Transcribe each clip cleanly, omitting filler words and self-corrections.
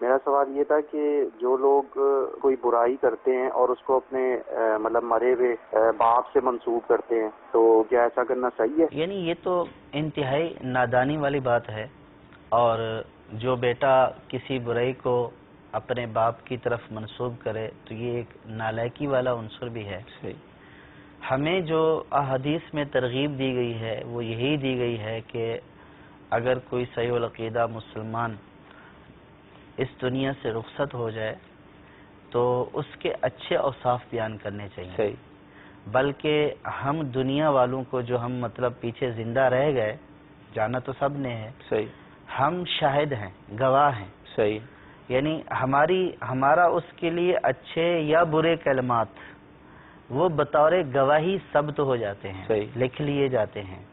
میرا سوال یہ تھا کہ جو لوگ کوئی برائی کرتے ہیں اور اس کو اپنے مطلب مرے ہوئے باپ سے منسوب کرتے ہیں، تو کیا ایسا کرنا صحیح ہے؟ یعنی یہ تو انتہائی نادانی والی بات ہے، اور جو بیٹا کسی برائی کو اپنے باپ کی طرف منسوب کرے تو یہ ایک نالائکی والا عنصر بھی ہے۔ ہمیں جو احادیث میں ترغیب دی گئی ہے وہ یہی دی گئی ہے کہ اگر کوئی صحیح العقیدہ مسلمان اس دنیا سے رخصت ہو جائے تو اس کے اچھے اوصاف بیان کرنے چاہیے، بلکہ ہم دنیا والوں کو جو ہم مطلب پیچھے زندہ رہ گئے، جانا تو سب نے ہے، ہم شاہد ہیں، گواہ ہیں، یعنی ہمارا اس کے لیے اچھے یا برے کلمات وہ بطور گواہی ثبت ہو جاتے ہیں، لکھ لیے جاتے ہیں،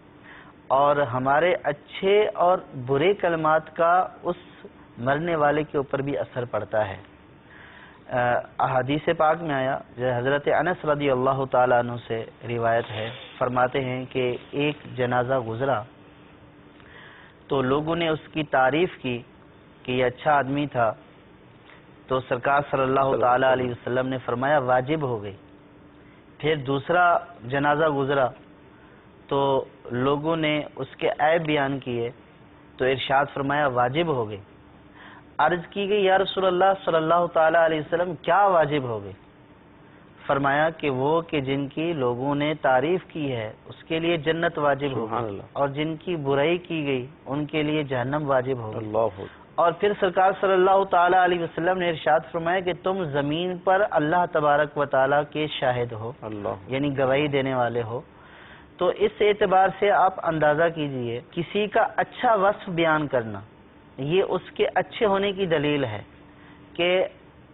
اور ہمارے اچھے اور برے کلمات کا اس مرنے والے کے اوپر بھی اثر پڑتا ہے۔ احادیث پاک میں آیا، حضرت انس رضی اللہ تعالیٰ عنہ سے روایت ہے، فرماتے ہیں کہ ایک جنازہ گزرا تو لوگوں نے اس کی تعریف کی کہ یہ اچھا آدمی تھا، تو سرکار صلی اللہ تعالیٰ علیہ وسلم نے فرمایا واجب ہو گئی۔ پھر دوسرا جنازہ گزرا تو لوگوں نے اس کے عیب بیان کیے تو ارشاد فرمایا واجب ہو گئی۔ عرض کی گئی یا رسول اللہ صلی اللہ تعالیٰ علیہ وسلم کیا واجب ہو گئی؟ فرمایا کہ وہ کہ جن کی لوگوں نے تعریف کی ہے اس کے لیے جنت واجب ہو گئی، اور جن کی برائی کی گئی ان کے لیے جہنم واجب ہو گئی۔ اور پھر سرکار صلی اللہ تعالیٰ علیہ وسلم نے ارشاد فرمایا کہ تم زمین پر اللہ تبارک و تعالیٰ کے شاہد ہو، یعنی گواہی دینے والے ہو۔ تو اس اعتبار سے آپ اندازہ کیجئے کسی کا اچھا وصف بیان کرنا یہ اس کے اچھے ہونے کی دلیل ہے کہ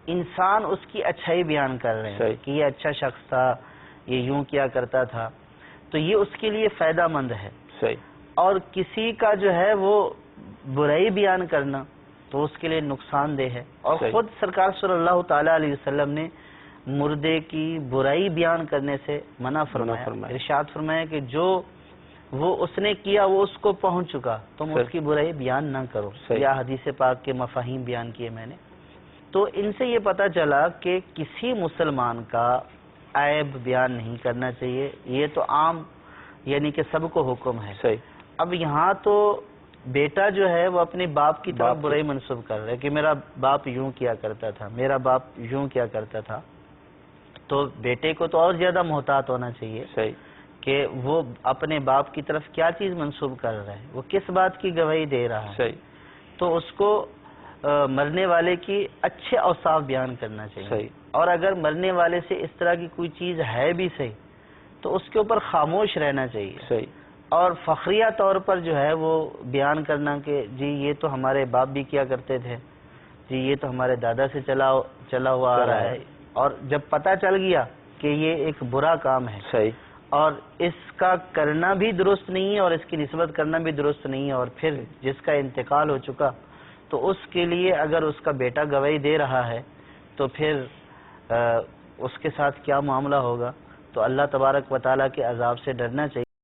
انسان اس کی اچھائی بیان کر رہے ہیں کہ یہ اچھا شخص تھا، یہ یوں کیا کرتا تھا، تو یہ اس کے لیے فائدہ مند ہے۔ اور کسی کا جو ہے وہ برائی بیان کرنا تو اس کے لیے نقصان دہ ہے، اور خود سرکار صلی اللہ تعالیٰ علیہ وسلم نے مردے کی برائی بیان کرنے سے منع فرمایا، ارشاد فرمایا کہ جو وہ اس نے کیا وہ اس کو پہنچ چکا، تم اس کی برائی بیان نہ کرو۔ یا حدیث پاک کے مفاہیم بیان کیے میں نے، تو ان سے یہ پتہ چلا کہ کسی مسلمان کا عیب بیان نہیں کرنا چاہیے، یہ تو عام یعنی کہ سب کو حکم ہے۔ اب یہاں تو بیٹا جو ہے وہ اپنے باپ کی طرف برائی منسوب کر رہا ہے کہ میرا باپ یوں کیا کرتا تھا، میرا باپ یوں کیا کرتا تھا، تو بیٹے کو تو اور زیادہ محتاط ہونا چاہیے کہ وہ اپنے باپ کی طرف کیا چیز منسوب کر رہا ہے، وہ کس بات کی گواہی دے رہا ہے، تو اس کو مرنے والے کی اچھے اوصاف بیان کرنا چاہیے، اور اگر مرنے والے سے اس طرح کی کوئی چیز ہے بھی صحیح تو اس کے اوپر خاموش رہنا چاہیے، اور فخریہ طور پر جو ہے وہ بیان کرنا کہ جی یہ تو ہمارے باپ بھی کیا کرتے تھے، جی یہ تو ہمارے دادا سے چلا ہوا آ رہا ہے، اور جب پتہ چل گیا کہ یہ ایک برا کام ہے اور اس کا کرنا بھی درست نہیں ہے اور اس کی نسبت کرنا بھی درست نہیں ہے، اور پھر جس کا انتقال ہو چکا تو اس کے لیے اگر اس کا بیٹا گواہی دے رہا ہے تو پھر اس کے ساتھ کیا معاملہ ہوگا؟ تو اللہ تبارک و تعالیٰ کے عذاب سے ڈرنا چاہیے۔